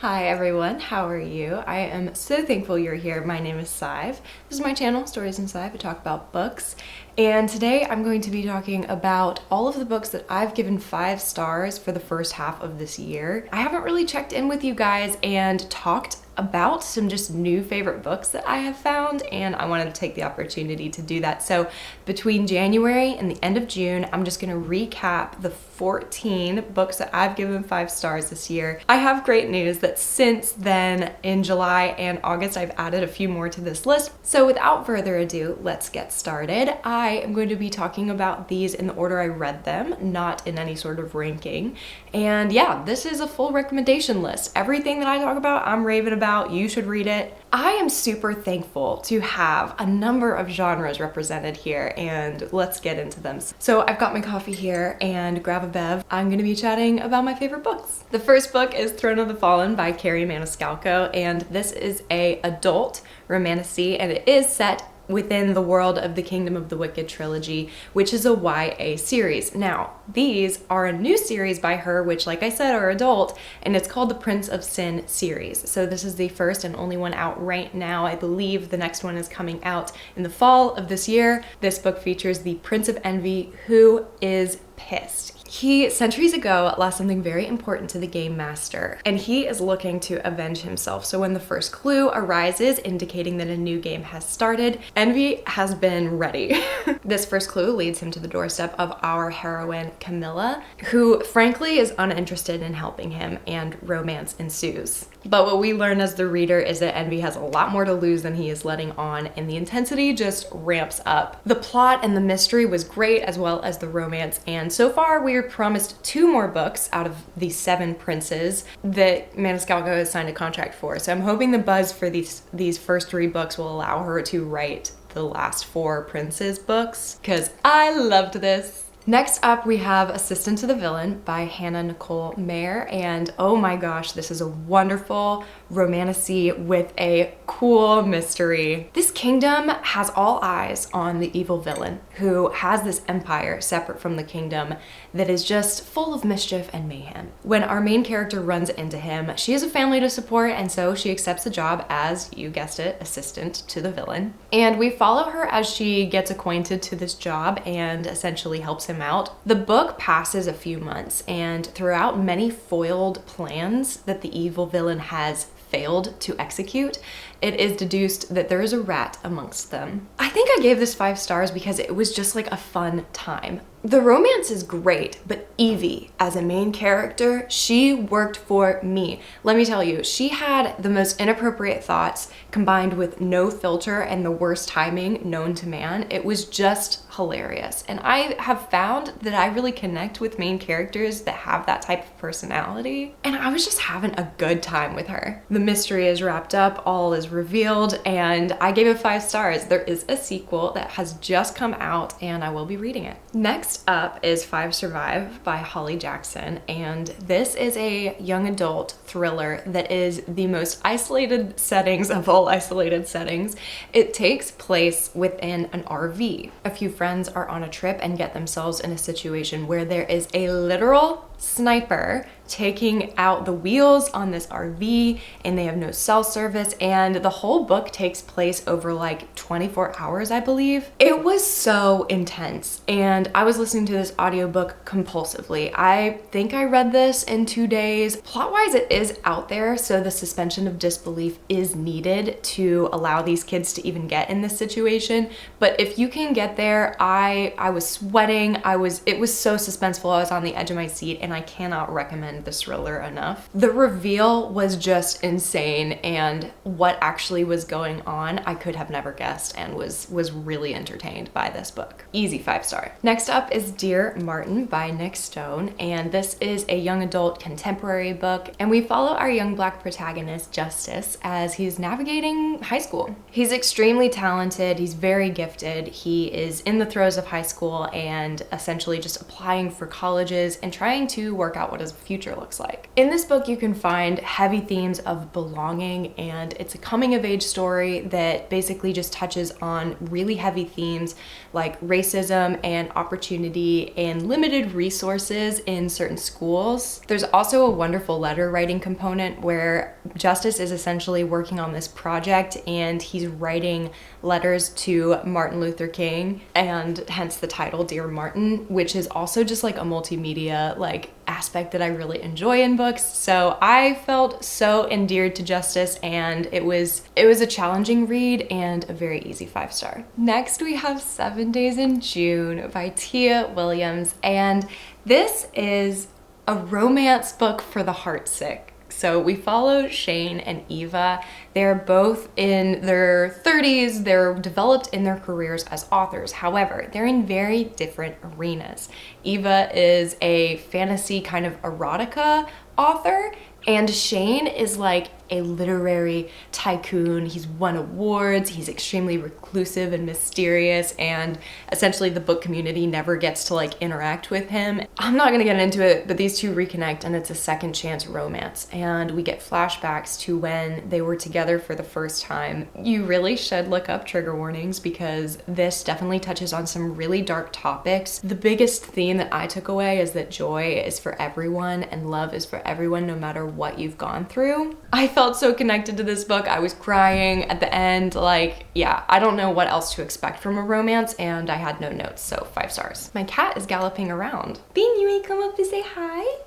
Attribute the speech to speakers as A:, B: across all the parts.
A: Hi everyone, how are you? I am so thankful you're here. My name is Sive. This is my channel, Stories in Sive. I talk about books. And today I'm going to be talking about all of the books that I've given 5 stars for the first half of this year. I haven't really checked in with you guys and talked about some just new favorite books that I have found, and I wanted to take the opportunity to do that. So between January and the end of June, I'm just gonna recap the 14 books that I've given 5 stars this year. I have great news that since then, in July and August, I've added a few more to this list. So without further ado, let's get started. I am going to be talking about these in the order I read them, not in any sort of ranking. And yeah, this is a full recommendation list. Everything that I talk about, I'm raving about. You should read it. I am super thankful to have a number of genres represented here, and let's get into them. So I've got my coffee here, and grab a bev. I'm gonna be chatting about my favorite books. The first book is Throne of the Fallen by Carrie Maniscalco, and this is a adult romantasy, and it is set within the world of the Kingdom of the Wicked trilogy, which is a YA series. Now, these are a new series by her, which, like I said, are adult, and it's called the Prince of Sin series. So this is the first and only one out right now. I believe the next one is coming out in the fall of this year. This book features the Prince of Envy, who is pissed. He, centuries ago, lost something very important to the game master, and he is looking to avenge himself. So when the first clue arises, indicating that a new game has started, Envy has been ready. This first clue leads him to the doorstep of our heroine, Camilla, who frankly is uninterested in helping him, and romance ensues. But what we learn as the reader is that Envy has a lot more to lose than he is letting on, and the intensity just ramps up. The plot and the mystery was great, as well as the romance, and so far we are promised 2 more books out of the 7 princes that Maniscalco has signed a contract for. So I'm hoping the buzz for these first 3 books will allow her to write the last 4 princes books, because I loved this. Next up, we have Assistant to the Villain by Hannah Nicole Mayer, and oh my gosh, this is a wonderful romantasy with a cool mystery. This kingdom has all eyes on the evil villain, who has this empire separate from the kingdom that is just full of mischief and mayhem. When our main character runs into him, she has a family to support, and so she accepts the job as, you guessed it, assistant to the villain. And we follow her as she gets acquainted to this job and essentially helps him out. The book passes a few months, and throughout many foiled plans that the evil villain has failed to execute, it is deduced that there is a rat amongst them. I think I gave this 5 stars because it was just like a fun time. The romance is great, but Evie, as a main character, she worked for me. Let me tell you, she had the most inappropriate thoughts combined with no filter and the worst timing known to man. It was just hilarious. And I have found that I really connect with main characters that have that type of personality. And I was just having a good time with her. The mystery is wrapped up, all is revealed, and I gave it 5 stars. There is a sequel that has just come out, and I will be reading it. Next up is 5 Survive by Holly Jackson, and this is a young adult thriller that is the most isolated settings of all isolated settings. It takes place within an RV. A few friends are on a trip and get themselves in a situation where there is a literal sniper taking out the wheels on this RV, and they have no cell service, and the whole book takes place over like 24 hours, I believe. It was so intense, and I was listening to this audiobook compulsively. I think I read this in 2 days. Plot-wise, it is out there, so the suspension of disbelief is needed to allow these kids to even get in this situation, but if you can get there, I was sweating. It was so suspenseful. I was on the edge of my seat, and I cannot recommend this thriller enough. The reveal was just insane, and what actually was going on, I could have never guessed, and was really entertained by this book. Easy 5 star. Next up is Dear Martin by Nick Stone, and this is a young adult contemporary book, and we follow our young Black protagonist, Justice, as he's navigating high school. He's extremely talented, he's very gifted, he is in the throes of high school and essentially just applying for colleges and trying to work out what his future looks like. In this book, you can find heavy themes of belonging, and it's a coming of age story that basically just touches on really heavy themes like racism and opportunity and limited resources in certain schools. There's also a wonderful letter writing component where Justice is essentially working on this project and he's writing letters to Martin Luther King, and hence the title Dear Martin, which is also just like a multimedia like aspect that I really enjoy in books. So I felt so endeared to Justice, and it was a challenging read and a very easy 5-star. Next we have 7 Days in June by Tia Williams, and this is a romance book for the heartsick. So we follow Shane and Eva. They're both in their 30s. They're developed in their careers as authors. However, they're in very different arenas. Eva is a fantasy kind of erotica author, and Shane is like a literary tycoon. He's won awards, he's extremely reclusive and mysterious, and essentially the book community never gets to like interact with him. I'm not gonna get into it, but these two reconnect and it's a second chance romance, and we get flashbacks to when they were together for the first time. You really should look up trigger warnings because this definitely touches on some really dark topics. The biggest theme that I took away is that joy is for everyone and love is for everyone no matter what you've gone through. I felt so connected to this book. I was crying at the end. Like, yeah, I don't know what else to expect from a romance, and I had no notes, so 5 stars. My cat is galloping around. Bean, you may come up to say hi?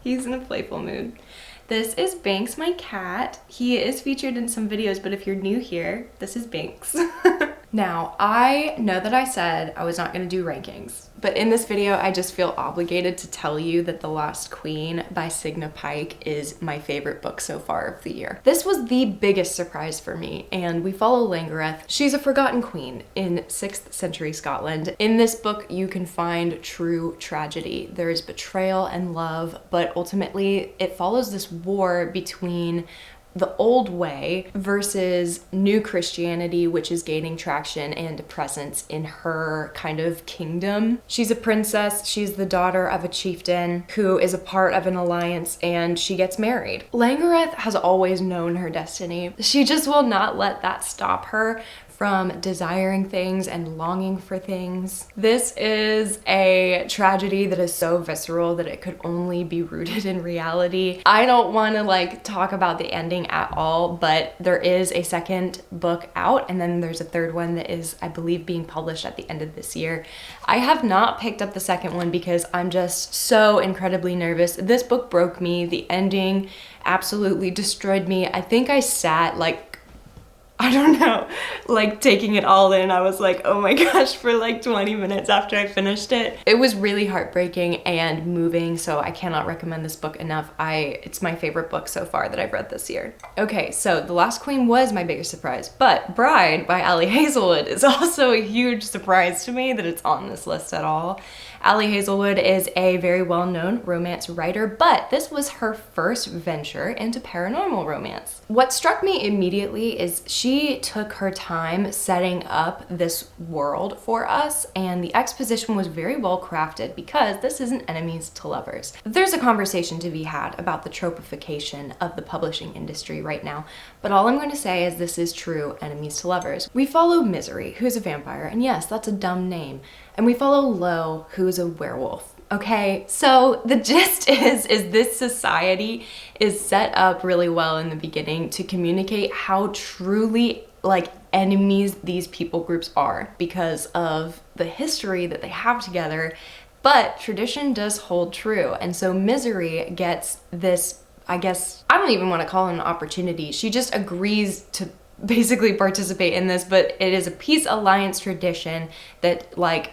A: He's in a playful mood. This is Banks, my cat. He is featured in some videos, but if you're new here, this is Banks. Now, I know that I said I was not gonna do rankings, but in this video, I just feel obligated to tell you that The Last Queen by Signa Pike is my favorite book so far of the year. This was the biggest surprise for me, and we follow Langoreth. She's a forgotten queen in 6th century Scotland. In this book, you can find true tragedy. There's betrayal and love, but ultimately it follows this war between the old way versus new Christianity, which is gaining traction and presence in her kind of kingdom. She's a princess. She's the daughter of a chieftain who is a part of an alliance, and she gets married. Langoreth has always known her destiny. She just will not let that stop her from desiring things and longing for things. This is a tragedy that is so visceral that it could only be rooted in reality. I don't want to like talk about the ending at all, but there is a second book out, and then there's a third one that is, I believe, being published at the end of this year. I have not picked up the second one because I'm just so incredibly nervous. This book broke me. The ending absolutely destroyed me. I think I sat like, I don't know, like taking it all in. I was like, oh my gosh, for like 20 minutes after I finished it. It was really heartbreaking and moving, so I cannot recommend this book enough. It's my favorite book so far that I've read this year. Okay, so The Last Queen was my biggest surprise, but Bride by Ali Hazelwood is also a huge surprise to me that it's on this list at all. Ali Hazelwood is a very well-known romance writer, but this was her first venture into paranormal romance. What struck me immediately is she took her time setting up this world for us, and the exposition was very well crafted because this isn't enemies to lovers. There's a conversation to be had about the tropification of the publishing industry right now, but all I'm going to say is this is true enemies to lovers. We follow Misery, who's a vampire, and yes, that's a dumb name. And we follow Lo, who's a werewolf. Okay, so the gist is this society is set up really well in the beginning to communicate how truly like enemies these people groups are because of the history that they have together, but tradition does hold true. And so Misery gets this, I guess, I don't even want to call it an opportunity. She just agrees to basically participate in this, but it is a peace alliance tradition that like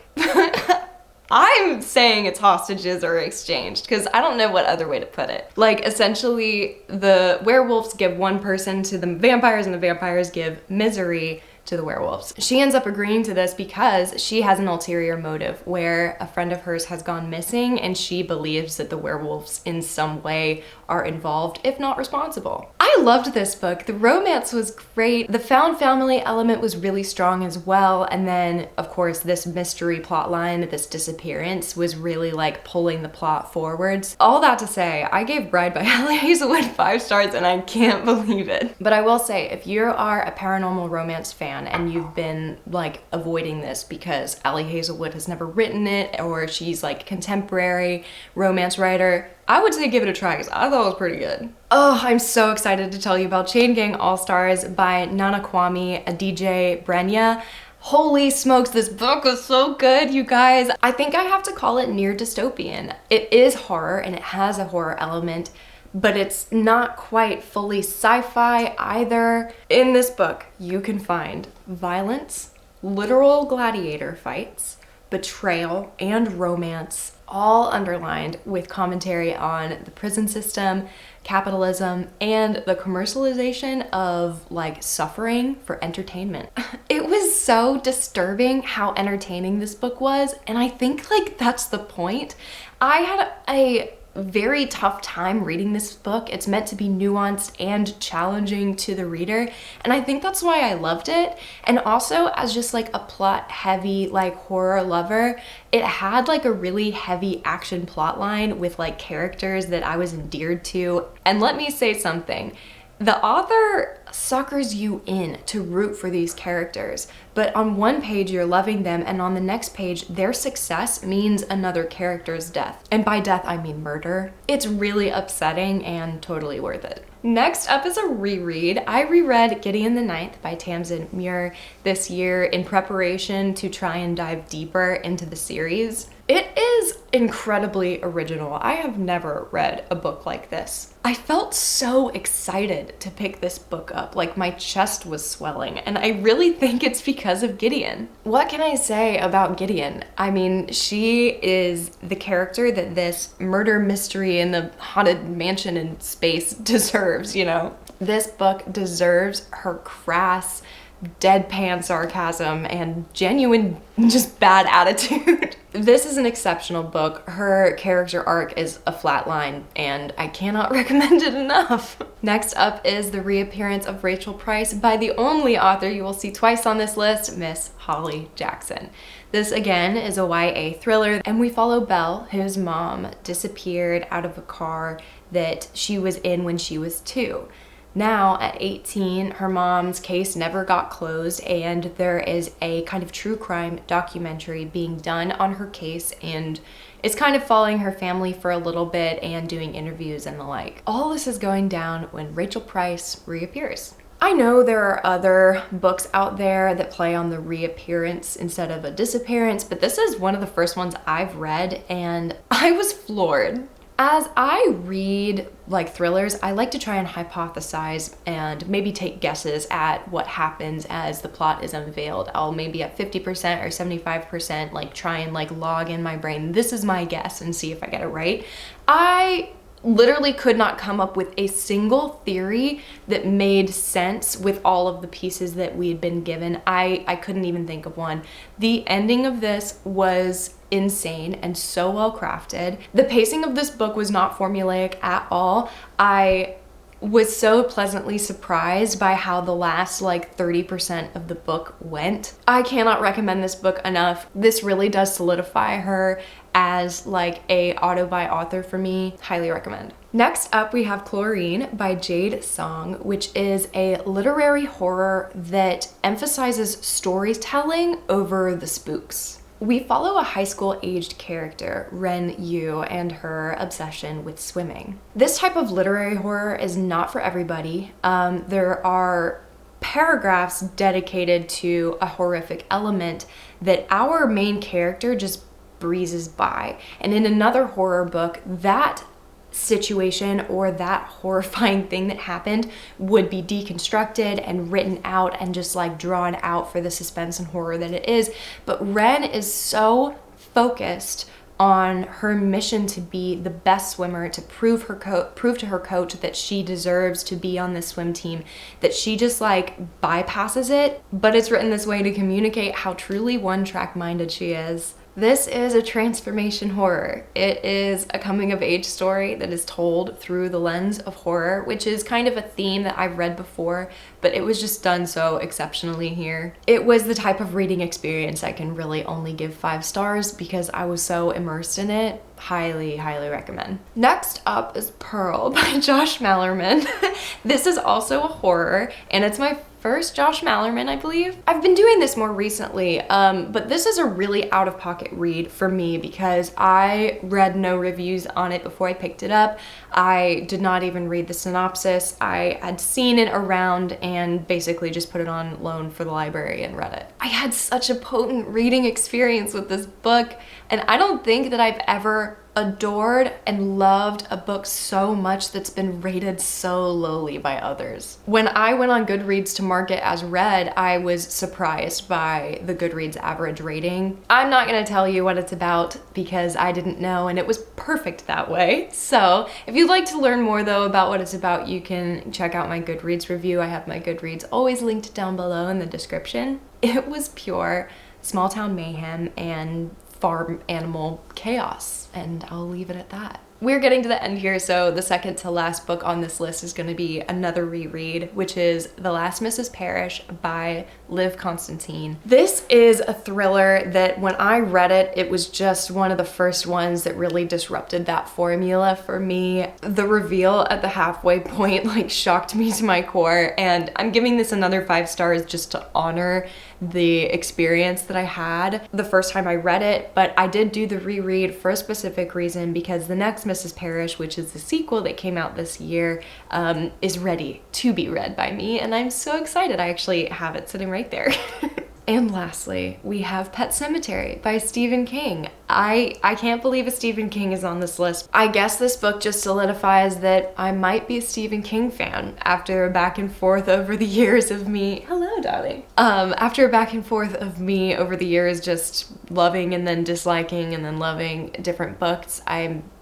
A: I'm saying it's hostages are exchanged because I don't know what other way to put it. Like essentially the werewolves give one person to the vampires and the vampires give Misery to the werewolves. She ends up agreeing to this because she has an ulterior motive where a friend of hers has gone missing and she believes that the werewolves in some way are involved, if not responsible. I I loved this book. The romance was great. The found family element was really strong as well. And then, of course, this mystery plot line, this disappearance, was really like pulling the plot forwards. All that to say, I gave Bride by Allie Hazelwood 5 stars and I can't believe it. But I will say, if you are a paranormal romance fan and you've been like avoiding this because Allie Hazelwood has never written it or she's like contemporary romance writer, I would say give it a try because I thought it was pretty good. Oh, I'm so excited to tell you about Chain Gang All-Stars by Nana Kwame Adije Brenya. Holy smokes, this book was so good, you guys. I think I have to call it near dystopian. It is horror and it has a horror element, but it's not quite fully sci-fi either. In this book, you can find violence, literal gladiator fights, betrayal, and romance, all underlined with commentary on the prison system, capitalism, and the commercialization of like suffering for entertainment. It was so disturbing how entertaining this book was, and I think like that's the point. I had a very tough time reading this book. It's meant to be nuanced and challenging to the reader, and I think that's why I loved it. And also, as just like a plot heavy like horror lover, it had like a really heavy action plot line with like characters that I was endeared to. And let me say something, the author suckers you in to root for these characters, but on one page you're loving them and on the next page their success means another character's death. And by death I mean murder. It's really upsetting and totally worth it. Next up is a reread. I reread Gideon the Ninth by Tamsin Muir this year in preparation to try and dive deeper into the series. It is incredibly original. I have never read a book like this. I felt so excited to pick this book up, like my chest was swelling, and I really think it's because of Gideon. What can I say about Gideon? I mean, she is the character that this murder mystery in the haunted mansion in space deserves, you know? This book deserves her crass, deadpan sarcasm and genuine just bad attitude. This is an exceptional book. Her character arc is a flat line and I cannot recommend it enough. Next up is the reappearance of Rachel Price by the only author you will see twice on this list, Miss Holly Jackson. This again is a YA thriller and we follow Belle, whose mom disappeared out of a car that she was in when she was 2. Now, at 18, her mom's case never got closed, and there is a kind of true crime documentary being done on her case, and it's kind of following her family for a little bit and doing interviews and the like. All this is going down when Rachel Price reappears. I know there are other books out there that play on the reappearance instead of a disappearance, but this is one of the first ones I've read, and I was floored. As I read like thrillers, I like to try and hypothesize and maybe take guesses at what happens as the plot is unveiled. I'll maybe at 50% or 75% like try and like log in my brain, this is my guess, and see if I get it right. I literally could not come up with a single theory that made sense with all of the pieces that we had been given. I couldn't even think of one. The ending of this was insane and so well crafted. The pacing of this book was not formulaic at all. I was so pleasantly surprised by how the last like 30% of the book went. I cannot recommend this book enough. This really does solidify her as like a auto-buy author for me. Highly recommend. Next up we have Chlorine by Jade Song, which is a literary horror that emphasizes storytelling over the spooks. We follow a high school aged character, Ren Yu, and her obsession with swimming. This type of literary horror is not for everybody. There are paragraphs dedicated to a horrific element that our main character just breezes by. And in another horror book, that situation or that horrifying thing that happened would be deconstructed and written out and just like drawn out for the suspense and horror that it is. But Ren is so focused on her mission to be the best swimmer, to prove to her coach that she deserves to be on this swim team, that she just like bypasses it. But it's written this way to communicate how truly one-track minded she is. This is a transformation horror. It is a coming of age story that is told through the lens of horror, which is kind of a theme that I've read before, but it was just done so exceptionally here. It was the type of reading experience I can really only give 5 stars because I was so immersed in it. Highly, highly recommend. Next up is Pearl by Josh Malerman. This is also a horror, and it's my first Josh Malerman, I believe. I've been doing this more recently, but this is a really out-of-pocket read for me because I read no reviews on it before I picked it up. I did not even read the synopsis. I had seen it around and basically just put it on loan for the library and read it. I had such a potent reading experience with this book, and I don't think that I've ever adored and loved a book so much that's been rated so lowly by others. When I went on Goodreads to mark it as read, I was surprised by the Goodreads average rating. I'm not gonna tell you what it's about because I didn't know, and it was perfect that way. So if you'd like to learn more though about what it's about, you can check out my Goodreads review. I have my Goodreads always linked down below in the description. It was pure small town mayhem and farm animal chaos, and I'll leave it at that. We're getting to the end here, so the second to last book on this list is going to be another reread, which is The Last Mrs. Parrish by Liv Constantine. This is a thriller that when I read it, it was just one of the first ones that really disrupted that formula for me. The reveal at the halfway point like shocked me to my core, and I'm giving this another 5 stars just to honor the experience that I had the first time I read it. But I did do the reread for a specific reason, because the next Mrs. Parrish, which is the sequel that came out this year, is ready to be read by me, and I'm so excited. I actually have it sitting right there. And lastly, we have Pet Sematary by Stephen King. I can't believe a Stephen King is on this list. I guess this book just solidifies that I might be a Stephen King fan after a back and forth over the years of me. Hello, darling. After a back and forth of me over the years just loving and then disliking and then loving different books,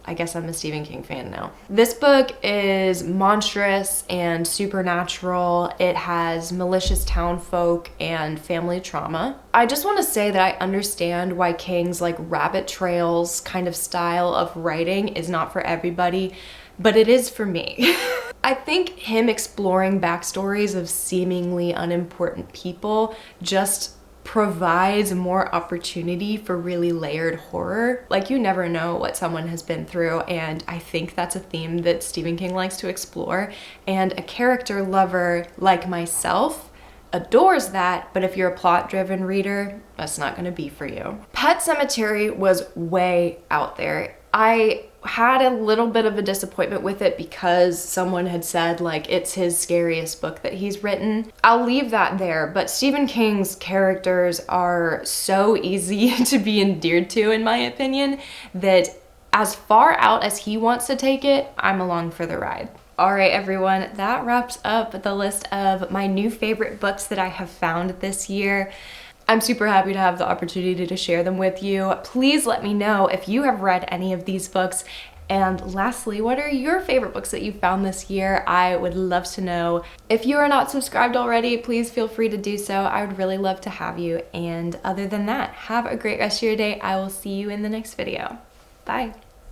A: I guess I'm a Stephen King fan now. This book is monstrous and supernatural. It has malicious townfolk and family trauma. I just want to say that I understand why King's like rabbit trails kind of style of writing is not for everybody, but it is for me. I think him exploring backstories of seemingly unimportant people just provides more opportunity for really layered horror. Like, you never know what someone has been through, and I think that's a theme that Stephen King likes to explore, and a character lover like myself adores that, but if you're a plot-driven reader, that's not gonna be for you. Pet Sematary was way out there. I had a little bit of a disappointment with it because someone had said like it's his scariest book that he's written. I'll leave that there, but Stephen King's characters are so easy to be endeared to, in my opinion, that as far out as he wants to take it, I'm along for the ride. All right, everyone, that wraps up the list of my new favorite books that I have found this year. I'm super happy to have the opportunity to share them with you. Please let me know if you have read any of these books. And lastly, what are your favorite books that you found this year? I would love to know. If you are not subscribed already, please feel free to do so. I would really love to have you. And other than that, have a great rest of your day. I will see you in the next video. Bye.